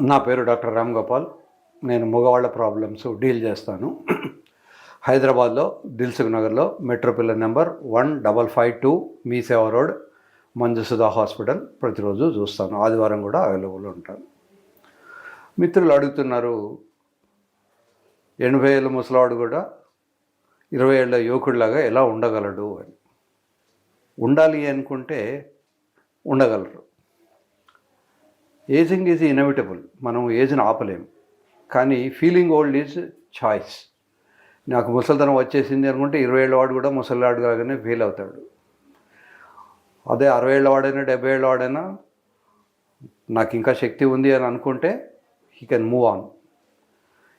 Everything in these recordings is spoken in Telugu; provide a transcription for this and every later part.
నా పేరు డాక్టర్ రామ్ గోపాల్. నేను మగవాళ్ళ ప్రాబ్లమ్స్ డీల్ చేస్తాను. హైదరాబాద్లో దిల్సుఖ్ నగర్లో మెట్రో పిల్లర్ నెంబర్ 1552 మీ సేవా రోడ్, మంజుసుధా హాస్పిటల్ ప్రతిరోజు చూస్తాను. ఆదివారం కూడా అవైలబుల్ ఉంటాను. మిత్రులు అడుగుతున్నారు, 80 ఏళ్ళ ముసలాడు కూడా 20 ఏళ్ళ యువకుడిలాగా ఎలా ఉండగలడు అని. ఉండాలి అనుకుంటే ఉండగలరు. Ageing is inevitable. మనం ఏజ్ని ఆపలేము. కానీ ఫీలింగ్ ఓల్డ్ ఈజ్ చాయిస్. నాకు ముసలితనం వచ్చేసింది అనుకుంటే 20 ఏళ్ళ వాడు కూడా ముసలివాడు లాగానే ఫీల్ అవుతాడు. అదే 60 ఏళ్ళ వాడైనా 70 ఏళ్ళ వాడైనా నాకు ఇంకా శక్తి ఉంది అని అనుకుంటే he can move on.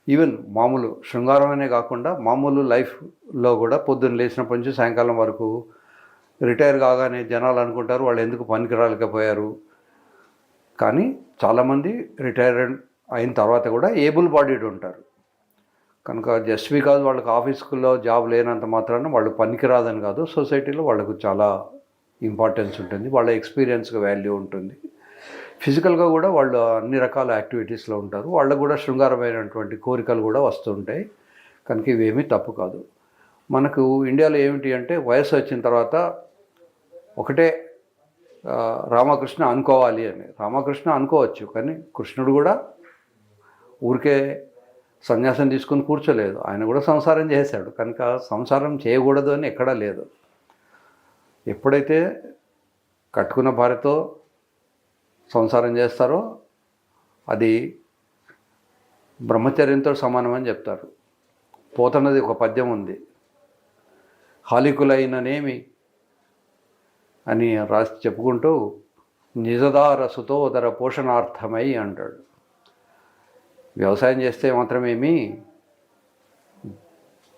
Even మామూలు శృంగారమనే కాకుండా మామూలు లైఫ్లో కూడా పొద్దున్న లేచినప్పటి నుంచి సాయంకాలం వరకు రిటైర్ కాగానే జనాలు అనుకుంటారు వాళ్ళు ఎందుకు పనికి రాలేకపోయారు. కానీ చాలామంది రిటైర్ అయిన తర్వాత కూడా ఏబుల్ బాడీడ్ ఉంటారు. కనుక జస్ట్ బికాజ్ వాళ్ళకి ఆఫీస్లో జాబ్ లేనంత మాత్రాన వాళ్ళు పనికిరాదని కాదు. సొసైటీలో వాళ్ళకు చాలా ఇంపార్టెన్స్ ఉంటుంది. వాళ్ళ ఎక్స్పీరియన్స్కి వాల్యూ ఉంటుంది. ఫిజికల్గా కూడా వాళ్ళు అన్ని రకాల యాక్టివిటీస్లో ఉంటారు. వాళ్ళకు కూడా శృంగారమైనటువంటి కోరికలు కూడా వస్తుంటాయి. కనుక ఇవేమీ తప్పు కాదు. మనకు ఇండియాలో ఏమిటి అంటే వయసు వచ్చిన తర్వాత ఒకటే రామకృష్ణ అనుకోవాలి అని. రామకృష్ణ అనుకోవచ్చు, కానీ కృష్ణుడు కూడా ఊరికే సన్యాసం తీసుకుని కూర్చోలేదు. ఆయన కూడా సంసారం చేశాడు. కనుక సంసారం చేయకూడదు అని ఎక్కడా లేదు. ఎప్పుడైతే కట్టుకున్న భార్యతో సంసారం చేస్తారో అది బ్రహ్మచర్యంతో సమానమని చెప్తారు. పోతన్నది ఒక పద్యం ఉంది, హాలికులైననేమి అని రాసి చెప్పుకుంటూ నిజదార సుతోదర పోషణార్థమై అంటాడు. వ్యవసాయం చేస్తే మాత్రమేమి,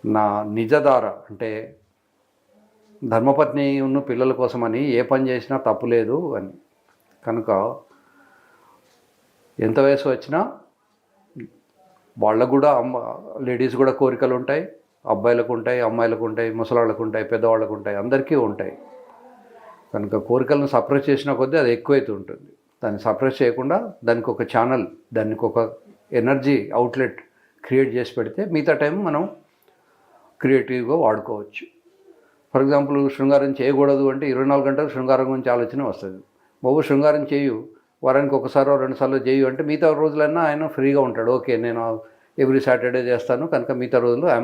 నా నిజదార అంటే ధర్మపత్ని ఉన్న పిల్లల కోసమని ఏ పని చేసినా తప్పులేదు అని. కనుక ఎంత వయసు వచ్చినా వాళ్ళకు కూడా లేడీస్ కూడా కోరికలు ఉంటాయి. అబ్బాయిలకు ఉంటాయి, అమ్మాయిలకు ఉంటాయి, ముసలాళ్ళకు ఉంటాయి, పెద్దవాళ్ళకు ఉంటాయి, అందరికీ ఉంటాయి. కనుక కోరికలను సప్రెస్ చేసిన కొద్దీ అది ఎక్కువైతే ఉంటుంది. దాన్ని సప్రెస్ చేయకుండా దానికి ఒక ఛానల్, దానికి ఒక ఎనర్జీ అవుట్లెట్ క్రియేట్ చేసి పెడితే మిగతా టైం మనం క్రియేటివ్గా వాడుకోవచ్చు. ఫర్ ఎగ్జాంపుల్ శృంగారం చేయకూడదు అంటే 24 గంటలు శృంగారం గురించి ఆలోచన వస్తుంది. బాబు శృంగారం చేయు, వారానికి ఒకసారో 2 సార్లు చేయు అంటే మిగతా రోజులన్నా ఆయన ఫ్రీగా ఉంటాడు. ఓకే, నేను ఎవ్రీ సాటర్డే చేస్తాను, కనుక మిగతా రోజులు I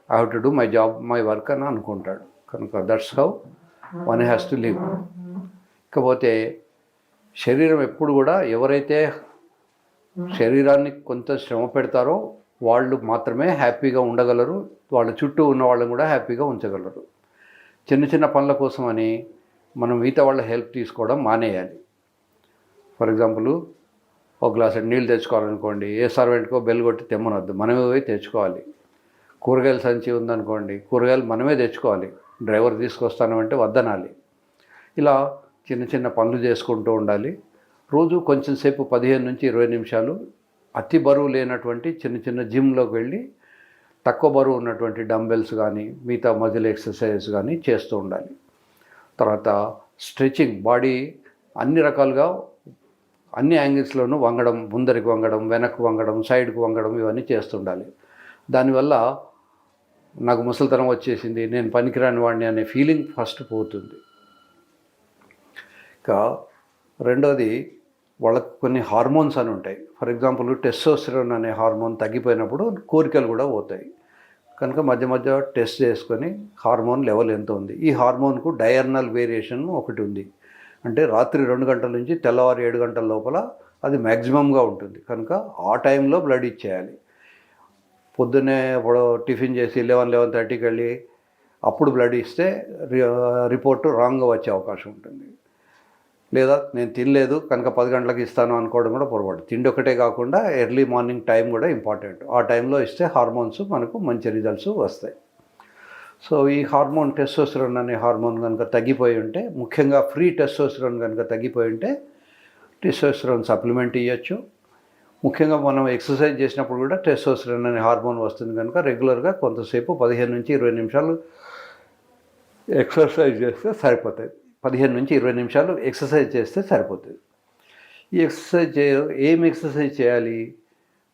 have to do my job, my work అని అనుకుంటాడు. కనుక that's how one has to live. ఇకపోతే శరీరం ఎప్పుడు కూడా ఎవరైతే శరీరాన్ని కొంత శ్రమ పెడతారో వాళ్ళు మాత్రమే హ్యాపీగా ఉండగలరు. వాళ్ళ చుట్టూ ఉన్న వాళ్ళని కూడా హ్యాపీగా ఉంచగలరు. చిన్న చిన్న పనుల కోసమని మనం మిగతా వాళ్ళ హెల్ప్ తీసుకోవడం మానేయాలి. ఫర్ ఎగ్జాంపుల్ ఒక గ్లాస్ నీళ్ళు తెచ్చుకోవాలనుకోండి, ఏ సర్వెంట్కో బెల్ కొట్టి తెమ్మనొద్దు, మనమే పోయి తెచ్చుకోవాలి. కూరగాయల సంచి ఉందనుకోండి, కూరగాయలు మనమే తెచ్చుకోవాలి. డ్రైవర్ తీసుకొస్తానంటే వద్దనాలి. ఇలా చిన్న చిన్న పనులు చేసుకుంటూ ఉండాలి. రోజు కొంచెం సేపు 15 నుంచి 20 నిమిషాలు అతి బరువు లేనటువంటి చిన్న చిన్న జిమ్లోకి వెళ్ళి తక్కువ బరువు ఉన్నటువంటి డంబెల్స్ కానీ మిగతా మజిల్ ఎక్సర్సైజ్ కానీ చేస్తూ ఉండాలి. తర్వాత స్ట్రెచింగ్, బాడీ అన్ని రకాలుగా అన్ని యాంగిల్స్లోనూ వంగడం, ముందరికి వంగడం, వెనక్కి వంగడం, సైడ్కి వంగడం, ఇవన్నీ చేస్తుండాలి. దానివల్ల నాకు ముసలితనం వచ్చేసింది, నేను పనికిరాని వాడిని అనే ఫీలింగ్ ఫస్ట్ పోతుంది. ఇంకా రెండోది, వాళ్ళకు కొన్ని హార్మోన్స్ అని ఉంటాయి. ఫర్ ఎగ్జాంపుల్ టెస్టోస్టెరాన్ అనే హార్మోన్ తగ్గిపోయినప్పుడు కోరికలు కూడా పోతాయి. కనుక మధ్య మధ్య టెస్ట్ చేసుకొని హార్మోన్ లెవెల్ ఎంత ఉంది. ఈ హార్మోన్కు డయర్నల్ వేరియేషన్ ఒకటి ఉంది. అంటే రాత్రి 2 గంటల నుంచి తెల్లవారు 7 గంటల లోపల అది మ్యాక్సిమంగా ఉంటుంది. కనుక ఆ టైంలో బ్లడ్ ఇచ్చేయాలి. పొద్దున్నే టిఫిన్ చేసి 11-11:30కి వెళ్ళి అప్పుడు బ్లడ్ ఇస్తే రిపోర్టు రాంగ్గా వచ్చే అవకాశం ఉంటుంది. లేదా నేను తినలేదు కనుక 10 గంటలకు ఇస్తాను అనుకోవడం కూడా పొరపాటు. తిండి ఒకటే కాకుండా ఎర్లీ మార్నింగ్ టైం కూడా ఇంపార్టెంట్. ఆ టైంలో ఇస్తే హార్మోన్స్ మనకు మంచి రిజల్ట్స్ వస్తాయి. సో ఈ హార్మోన్ టెస్టోస్టెరాన్ అనే హార్మోన్ కనుక తగ్గిపోయి ఉంటే, ముఖ్యంగా ఫ్రీ టెస్టోస్టెరాన్ కనుక తగ్గిపోయి ఉంటే టెస్టోస్టెరాన్ సప్లిమెంట్ ఇవ్వచ్చు. ముఖ్యంగా మనం ఎక్సర్సైజ్ చేసినప్పుడు కూడా టెస్టోస్టెరాన్ అనే హార్మోన్ వస్తుంది. కనుక రెగ్యులర్గా కొంతసేపు 15 నుంచి 20 నిమిషాలు ఎక్సర్సైజ్ చేస్తే సరిపోతుంది. 15 నుంచి 20 నిమిషాలు ఎక్సర్సైజ్ చేస్తే సరిపోతుంది. ఈ ఏం ఎక్సర్సైజ్ చేయాలి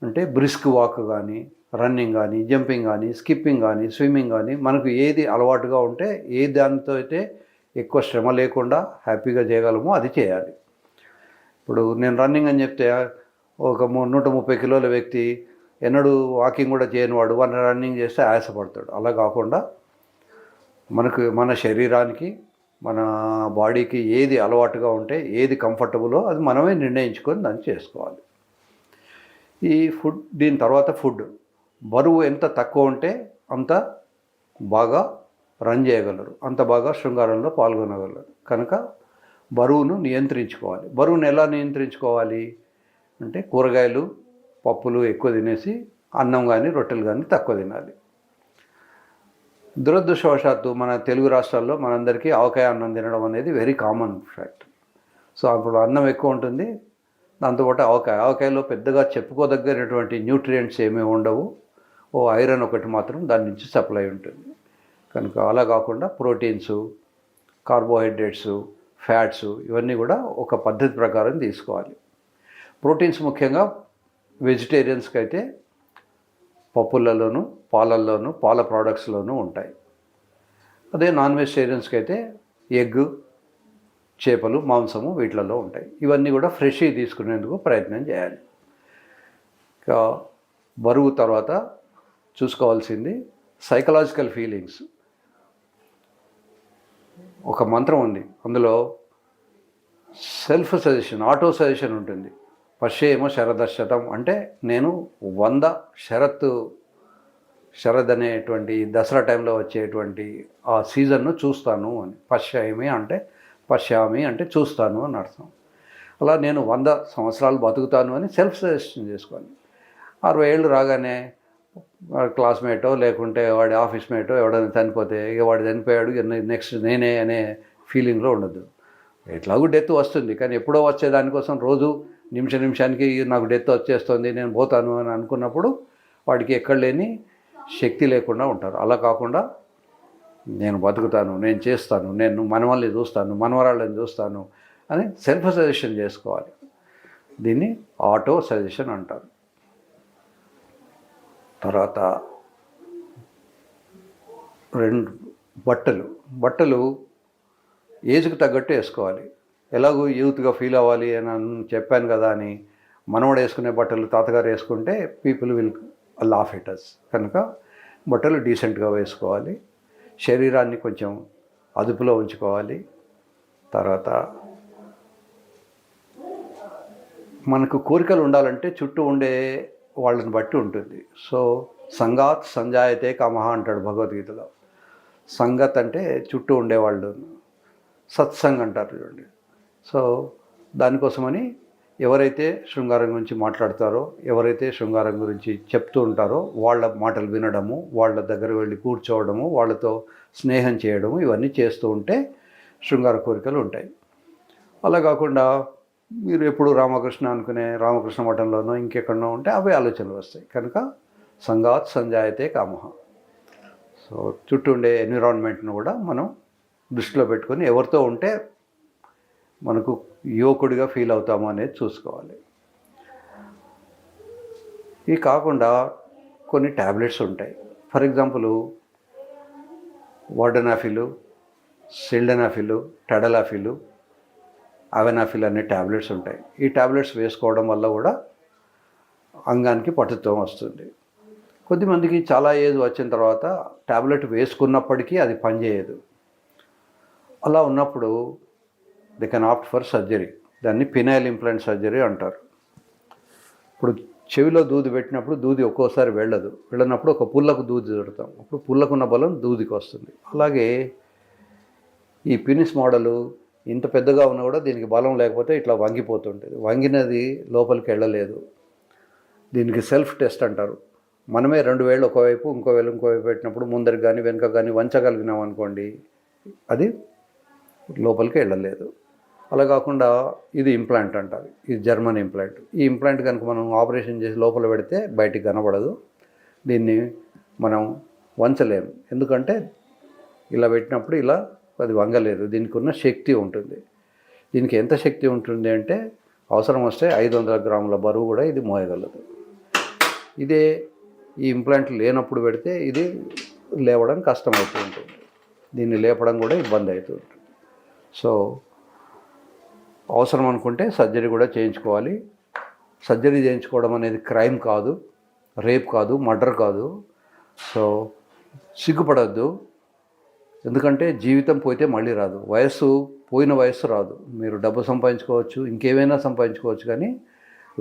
అంటే బ్రిస్క్ వాక్ కానీ, రన్నింగ్ కానీ, జంపింగ్ కానీ, స్కిప్పింగ్ కానీ, స్విమ్మింగ్ కానీ, మనకు ఏది అలవాటుగా ఉంటే ఏ దానితో అయితే ఎక్కువ శ్రమ లేకుండా హ్యాపీగా చేయగలమో అది చేయాలి. ఇప్పుడు నేను రన్నింగ్ అని చెప్తే ఒక 130 కిలోల వ్యక్తి ఎన్నడూ వాకింగ్ కూడా చేయని వాడు రన్నింగ్ చేస్తే ఆయాసపడతాడు. అలా కాకుండా మన శరీరానికి, మన బాడీకి ఏది అలవాటుగా ఉంటే, ఏది కంఫర్టబులో అది మనమే నిర్ణయించుకొని దాన్ని చేసుకోవాలి. దీని తర్వాత ఫుడ్ బరువు ఎంత తక్కువ ఉంటే అంత బాగా రన్ చేయగలరు, అంత బాగా శృంగారంలో పాల్గొనగలరు. కనుక బరువును నియంత్రించుకోవాలి. బరువును ఎలా నియంత్రించుకోవాలి అంటే కూరగాయలు, పప్పులు ఎక్కువ తినేసి అన్నం కానీ, రొట్టెలు కానీ తక్కువ తినాలి. దురదృష్టవశాత్తు మన తెలుగు రాష్ట్రాల్లో మనందరికీ ఆవకాయ అన్నం తినడం అనేది వెరీ కామన్ ఫ్యాక్ట్. సో అప్పుడు అన్నం ఎక్కువ ఉంటుంది, దాంతోపాటు ఆవకాయలో పెద్దగా చెప్పుకోదగ్గనటువంటి న్యూట్రియంట్స్ ఏమీ ఉండవు. ఐరన్ ఒకటి మాత్రం దాని నుంచి సప్లై ఉంటుంది. కనుక అలా కాకుండా ప్రోటీన్స్, కార్బోహైడ్రేట్స్, ఫ్యాట్స్ ఇవన్నీ కూడా ఒక పద్ధతి ప్రకారం తీసుకోవాలి. ప్రోటీన్స్ ముఖ్యంగా వెజిటేరియన్స్కి అయితే పప్పులలోనూ, పాలల్లోనూ, పాల ప్రోడక్ట్స్లోనూ ఉంటాయి. అదే నాన్ వెజిటేరియన్స్కి అయితే ఎగ్, చేపలు, మాంసము వీటిలలో ఉంటాయి. ఇవన్నీ కూడా ఫ్రెష్గా తీసుకునేందుకు ప్రయత్నం చేయాలి. ఇంకా బరువు తర్వాత చూసుకోవాల్సింది సైకలాజికల్ ఫీలింగ్స్. ఒక మంత్రం ఉంది, అందులో సెల్ఫ్ సజెషన్, ఆటో సజెషన్ ఉంటుంది. పశ్యేమో శరదశతం అంటే నేను 100 శరద్ అనేటువంటి దసరా టైంలో వచ్చేటువంటి ఆ సీజన్ను చూస్తాను అని. పశ్యామి అంటే చూస్తాను అని అర్థం. అలా నేను 100 సంవత్సరాలు బతుకుతాను అని సెల్ఫ్ సజెషన్ చేసుకోవాలి. 60 ఏళ్ళు రాగానే వాడి క్లాస్మేటో లేకుంటే వాడి ఆఫీస్ మేటో ఎవడైనా చనిపోతే ఇక వాడు చనిపోయాడు, నెక్స్ట్ నేనే అనే ఫీలింగ్లో ఉండదు. ఎట్లాగూ డెత్ వస్తుంది, కానీ ఎప్పుడో వచ్చే దానికోసం రోజు నిమిషానికి నాకు డెత్ వచ్చేస్తుంది, నేను పోతాను అని అనుకున్నప్పుడు వాడికి ఎక్కడ లేని శక్తి లేకుండా ఉంటారు. అలా కాకుండా నేను బతుకుతాను, నేను చేస్తాను, నేను మనవల్ని చూస్తాను, మనవరాళ్ళని చూస్తాను అని సెల్ఫ్ సజెషన్ చేసుకోవాలి. దీన్ని ఆటో సజెషన్ అంటారు. తర్వాత 2 బట్టలు ఏజ్కి తగ్గట్టు వేసుకోవాలి. ఎలాగో యూత్గా ఫీల్ అవ్వాలి అని చెప్పాను కదా అని మనవడు వేసుకునే బట్టలు తాతగారు వేసుకుంటే people will laugh at us. కనుక బట్టలు డీసెంట్గా వేసుకోవాలి. శరీరాన్ని కొంచెం అదుపులో ఉంచుకోవాలి. తర్వాత మనకు కోరికలు ఉండాలంటే చుట్టూ ఉండే వాళ్ళని బట్టి ఉంటుంది. సో సంగాత్ సంజాయతే కామహ అంటాడు భగవద్గీతలో. సంగత్ అంటే చుట్టూ ఉండేవాళ్ళు, సత్సంగ్ అంటారు చూడండి. సో దానికోసమని ఎవరైతే శృంగారం గురించి మాట్లాడతారో, ఎవరైతే శృంగారం గురించి చెప్తూ ఉంటారో వాళ్ళ మాటలు వినడము, వాళ్ళ దగ్గర వెళ్ళి కూర్చోవడము, వాళ్ళతో స్నేహం చేయడము, ఇవన్నీ చేస్తూ ఉంటే శృంగార కోరికలు ఉంటాయి. అలా కాకుండా మీరు ఎప్పుడు రామకృష్ణ అనుకునే రామకృష్ణ మఠంలోనో ఇంకెక్కడనో ఉంటే అవే ఆలోచనలు వస్తాయి. కనుక సంగాత్ సంజాయతే కామహ. సో చుట్టూ ఉండే ఎన్విరాన్మెంట్ను కూడా మనం దృష్టిలో పెట్టుకొని ఎవరితో ఉంటే మనకు యువకుడిగా ఫీల్ అవుతాము అనేది చూసుకోవాలి. ఇవి కాకుండా కొన్ని ట్యాబ్లెట్స్ ఉంటాయి. ఫర్ ఎగ్జాంపుల్ వార్డనాఫిల్, సిల్డనాఫిల్, టడలాఫిల్, అవెనాఫిల్ అనే ట్యాబ్లెట్స్ ఉంటాయి. ఈ ట్యాబ్లెట్స్ వేసుకోవడం వల్ల కూడా అంగానికి పటుత్వం వస్తుంది. కొద్దిమందికి చాలా ఏజ్ వచ్చిన తర్వాత ట్యాబ్లెట్ వేసుకున్నప్పటికీ అది పనిచేయదు. అలా ఉన్నప్పుడు they can opt for surgery. దాన్ని పినైల్ ఇంప్లాంట్ సర్జరీ అంటారు. ఇప్పుడు చెవిలో దూది పెట్టినప్పుడు దూది ఒక్కోసారి వెళ్ళనప్పుడు ఒక పుల్లకు దూది పెడతాం, అప్పుడు పుల్లకున్న బలం దూదికి వస్తుంది. అలాగే ఈ పినిస్ మోడలు ఇంత పెద్దగా ఉన్నా కూడా దీనికి బలం లేకపోతే ఇట్లా వంగిపోతుంటుంది. వంగినది లోపలికి వెళ్ళలేదు. దీనికి సెల్ఫ్ టెస్ట్ అంటారు. మనమే 2 వేళ్ళు ఒకవైపు, ఇంకో వేలు పెట్టినప్పుడు ముందరికి కానీ వెనుక కానీ వంచగలిగినాం అనుకోండి, అది లోపలికి వెళ్ళలేదు. అలా కాకుండా ఇది ఇంప్లాంట్ అంటారు. ఇది జర్మన్ ఇంప్లాంట్. ఈ ఇంప్లాంట్ కనుక మనం ఆపరేషన్ చేసి లోపల పెడితే బయటికి కనబడదు. దీన్ని మనం వంచలేము, ఎందుకంటే ఇలా పెట్టినప్పుడు ఇలా అది వంగలేదు. దీనికి ఉన్న శక్తి ఉంటుంది. దీనికి ఎంత శక్తి ఉంటుంది అంటే అవసరం వస్తే 500 గ్రాముల బరువు కూడా ఇది మోయగలదు. ఇదే ఈ ఇంప్లాంట్ లేనప్పుడు పెడితే ఇది లేవడం కష్టమవుతూ ఉంటుంది, దీన్ని లేపడం కూడా ఇబ్బంది అవుతూ ఉంటుంది. సో అవసరం అనుకుంటే సర్జరీ కూడా చేయించుకోవాలి. సర్జరీ చేయించుకోవడం అనేది క్రైమ్ కాదు, రేప్ కాదు, మర్డర్ కాదు. సో సిగ్గుపడద్దు, ఎందుకంటే జీవితం పోతే మళ్ళీ రాదు. పోయిన వయస్సు రాదు. మీరు డబ్బు సంపాదించుకోవచ్చు, ఇంకేమైనా సంపాదించుకోవచ్చు, కానీ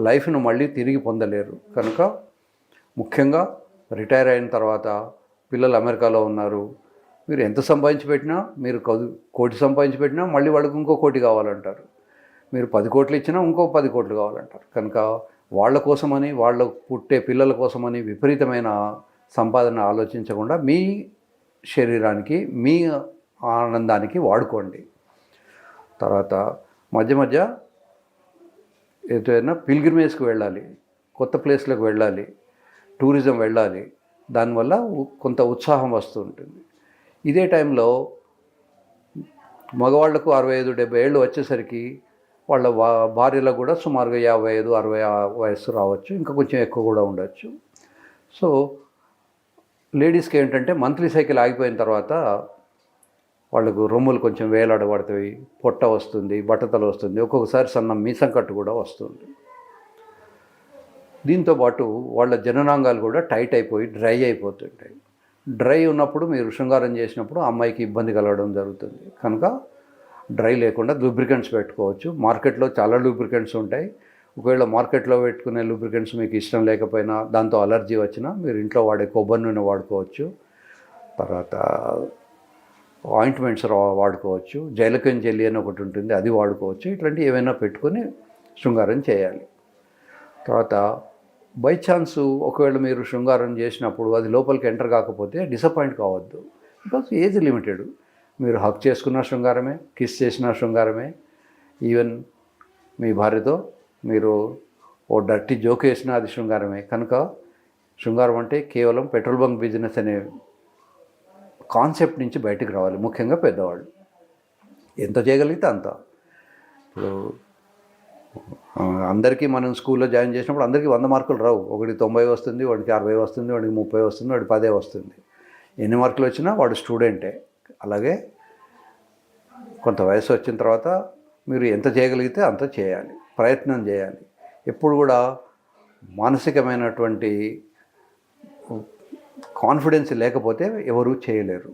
లైఫ్ను మళ్ళీ తిరిగి పొందలేరు. కనుక ముఖ్యంగా రిటైర్ అయిన తర్వాత పిల్లలు అమెరికాలో ఉన్నారు, మీరు ఎంత సంపాదించి పెట్టినా, మీరు 1 కోటి సంపాదించి పెట్టినా మళ్ళీ వాళ్ళకి ఇంకో 1 కోటి కావాలంటారు. మీరు 10 కోట్లు ఇచ్చినా ఇంకో 10 కోట్లు కావాలంటారు. కనుక వాళ్ళ కోసమని, వాళ్ళ పుట్టే పిల్లల కోసమని విపరీతమైన సంపాదన ఆలోచించకుండా మీ శరీరానికి, మీ ఆనందానికి వాడుకోండి. తర్వాత మధ్య మధ్య ఏదైనా పిల్గ్రిమేజ్కి వెళ్ళాలి, కొత్త ప్లేస్లకు వెళ్ళాలి, టూరిజం వెళ్ళాలి. దానివల్ల కొంత ఉత్సాహం వస్తూ ఉంటుంది. ఇదే టైంలో మగవాళ్లకు 65-70 ఏళ్ళు వచ్చేసరికి వాళ్ళ భార్యలకు కూడా సుమారుగా 55-60 వయస్సు రావచ్చు, ఇంకా కొంచెం ఎక్కువ కూడా ఉండొచ్చు. సో లేడీస్కి ఏంటంటే మంత్లీ సైకిల్ ఆగిపోయిన తర్వాత వాళ్ళకు రొమ్ములు కొంచెం వేలాడబడతాయి, పొట్ట వస్తుంది, బట్టతలు వస్తుంది, ఒక్కొక్కసారి సన్న మీసం కట్టు కూడా వస్తుంది. దీంతోపాటు వాళ్ళ జననాంగాలు కూడా టైట్ అయిపోయి డ్రై అయిపోతుంటాయి. డ్రై ఉన్నప్పుడు మీరు శృంగారం చేసినప్పుడు అమ్మాయికి ఇబ్బంది కలగడం జరుగుతుంది. కనుక డ్రై లేకుండా లూబ్రికెంట్స్ పెట్టుకోవచ్చు. మార్కెట్లో చాలా లూబ్రికెంట్స్ ఉంటాయి. ఒకవేళ మార్కెట్లో పెట్టుకునే లూబ్రికెంట్స్ మీకు ఇష్టం లేకపోయినా, దాంతో అలర్జీ వచ్చినా మీరు ఇంట్లో వాడే కొబ్బరి నూనె వాడుకోవచ్చు. తర్వాత ఆయింట్మెంట్స్ వాడుకోవచ్చు. జైలకన్ జెల్లీ అని ఒకటి ఉంటుంది, అది వాడుకోవచ్చు. ఇట్లాంటివి ఏమైనా పెట్టుకొని శృంగారం చేయాలి. తర్వాత బై ఛాన్స్ ఒకవేళ మీరు శృంగారం చేసినప్పుడు అది లోపలికి ఎంటర్ కాకపోతే డిసప్పాయింట్ కావద్దు. Because age limited. మీరు హక్ చేసుకున్న శృంగారమే, కిస్ చేసిన శృంగారమే, ఈవెన్ మీ భార్యతో మీరు ఓ డర్టీ జోక్ వేసినా అది శృంగారమే. కనుక శృంగారం అంటే కేవలం పెట్రోల్ బంక్ బిజినెస్ అనే కాన్సెప్ట్ నుంచి బయటికి రావాలి. ముఖ్యంగా పెద్దవాళ్ళు ఎంత చేయగలిగితే అంత. ఇప్పుడు అందరికీ మనం స్కూల్లో జాయిన్ చేసినప్పుడు అందరికీ 100 మార్కులు రావు. ఒకటి 90 వస్తుంది, వాడికి 60 వస్తుంది, వాడికి 30 వస్తుంది, వాడికి 10 వస్తుంది. ఎన్ని మార్కులు వచ్చినా వాడు స్టూడెంటే. అలాగే కొంత వయసు వచ్చిన తర్వాత మీరు ఎంత చేయగలిగితే అంత చేయాలి, ప్రయత్నం చేయాలి. ఎప్పుడు కూడా మానసికమైనటువంటి కాన్ఫిడెన్స్ లేకపోతే ఎవరూ చేయలేరు.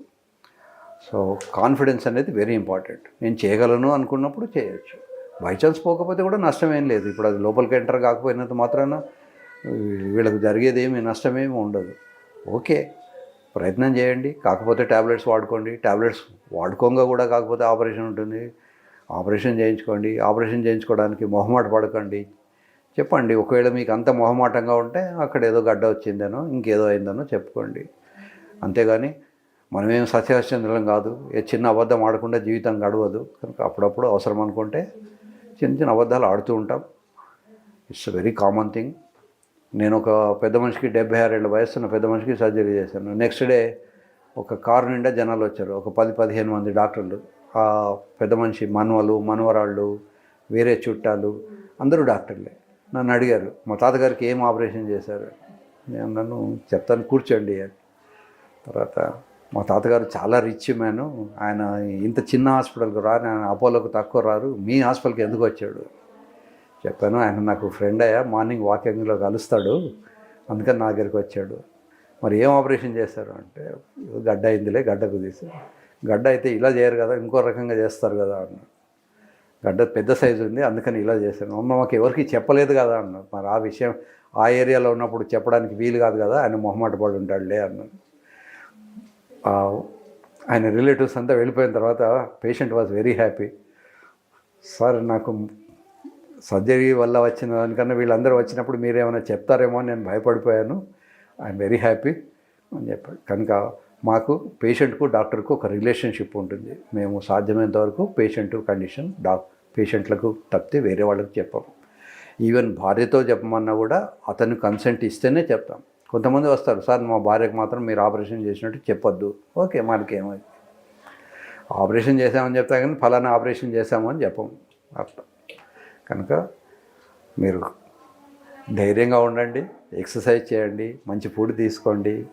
సో కాన్ఫిడెన్స్ అనేది వెరీ ఇంపార్టెంట్. నేను చేయగలను అనుకున్నప్పుడు చేయొచ్చు. బై ఛాన్స్ పోకపోతే కూడా నష్టమేం లేదు. ఇప్పుడు అది లోపలికి ఎంటర్ కాకపోయినంత మాత్రాన వీళ్ళకి జరిగేది ఏమి నష్టమేమి ఉండదు. ఓకే, ప్రయత్నం చేయండి. కాకపోతే ట్యాబ్లెట్స్ వాడుకోండి. ట్యాబ్లెట్స్ వాడుకోగా కూడా కాకపోతే ఆపరేషన్ ఉంటుంది, ఆపరేషన్ చేయించుకోండి. ఆపరేషన్ చేయించుకోవడానికి మొహమాట పడకండి. చెప్పండి, ఒకవేళ మీకు అంత మొహమాటంగా ఉంటే అక్కడ ఏదో గడ్డ వచ్చిందనో ఇంకేదో అయిందనో చెప్పుకోండి. అంతేగాని మనమేం సత్యహరిశ్చంద్రులం కాదు. ఏ చిన్న అబద్ధం ఆడకుండా జీవితం గడవదు. కనుక అప్పుడప్పుడు అవసరం అనుకుంటే చిన్న చిన్న అబద్ధాలు ఆడుతూ ఉంటాం. It's very common thing. నేను ఒక పెద్ద మనిషికి 76 ఏళ్ళ వయసున్న పెద్ద మనిషికి సర్జరీ చేశాను. నెక్స్ట్ డే ఒక కారు నిండా జనాలు వచ్చారు, ఒక 10-15 మంది డాక్టర్లు. ఆ పెద్ద మనిషి మనవరాళ్ళు, వేరే చుట్టాలు అందరూ డాక్టర్లే. నన్ను అడిగారు, మా తాతగారికి ఏం ఆపరేషన్ చేశారు? నేను నన్ను చెప్తాను, కూర్చోండి అని. తర్వాత మా తాతగారు చాలా రిచ్ మ్యాను, ఆయన ఇంత చిన్న హాస్పిటల్కి రారు, ఆయన అపోలోకి తక్కువ రారు, మీ హాస్పిటల్కి ఎందుకు వచ్చాడు చెప్పాను. ఆయన నాకు ఫ్రెండ్ అయ్యా, మార్నింగ్ వాకింగ్లో కలుస్తాడు, అందుకని నా దగ్గరికి వచ్చాడు. మరి ఏం ఆపరేషన్ చేశారు అంటే, గడ్డ అయిందిలే, గడ్డకు తీశారు. గడ్డ అయితే ఇలా చేయరు కదా, ఇంకో రకంగా చేస్తారు కదా అన్నాడు. గడ్డ పెద్ద సైజు ఉంది, అందుకని ఇలా చేశాను. అమ్మ మాకు ఎవరికి చెప్పలేదు కదా అన్నాడు. మరి ఆ విషయం ఆ ఏరియాలో ఉన్నప్పుడు చెప్పడానికి వీలు కాదు కదా, ఆయన మొహమాట పడి ఉంటాడులే అన్నాడు. ఆయన రిలేటివ్స్ అంతా వెళ్ళిపోయిన తర్వాత patient was very happy. Sir, నాకు సర్జరీ వల్ల వచ్చిన దానికన్నా వీళ్ళందరూ వచ్చినప్పుడు మీరేమైనా చెప్తారేమో అని నేను భయపడిపోయాను, ఐఎమ్ వెరీ హ్యాపీ అని చెప్పాడు. కనుక మాకు పేషెంట్కు డాక్టర్కు ఒక రిలేషన్షిప్ ఉంటుంది. మేము సాధ్యమైనంత వరకు పేషెంట్ కండిషన్ పేషెంట్లకు తప్పితే వేరే వాళ్ళకి చెప్పము. ఈవెన్ భార్యతో చెప్పమన్నా కూడా అతను కన్సెంట్ ఇస్తేనే చెప్తాం. కొంతమంది వస్తారు, సార్ మా భార్యకు మాత్రం మీరు ఆపరేషన్ చేసినట్టు చెప్పొద్దు. ఓకే, మనకేమైంది, ఆపరేషన్ చేసామని చెప్తా కానీ ఫలానా ఆపరేషన్ చేసామని చెప్పము అట్లా. కనుక మీరు ధైర్యంగా ఉండండి, ఎక్సర్సైజ్ చేయండి, మంచి ఫుడ్ తీసుకోండి,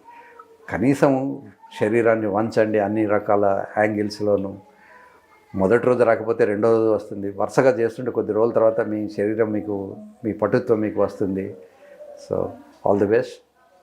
కనీసం శరీరాన్ని వంచండి అన్ని రకాల యాంగిల్స్లోనూ. మొదటి రోజు రాకపోతే రెండో రోజు వస్తుంది. వరుసగా చేస్తుంటే కొద్ది రోజుల తర్వాత మీ శరీరం మీకు, మీ పటుత్వం మీకు వస్తుంది. So all the best.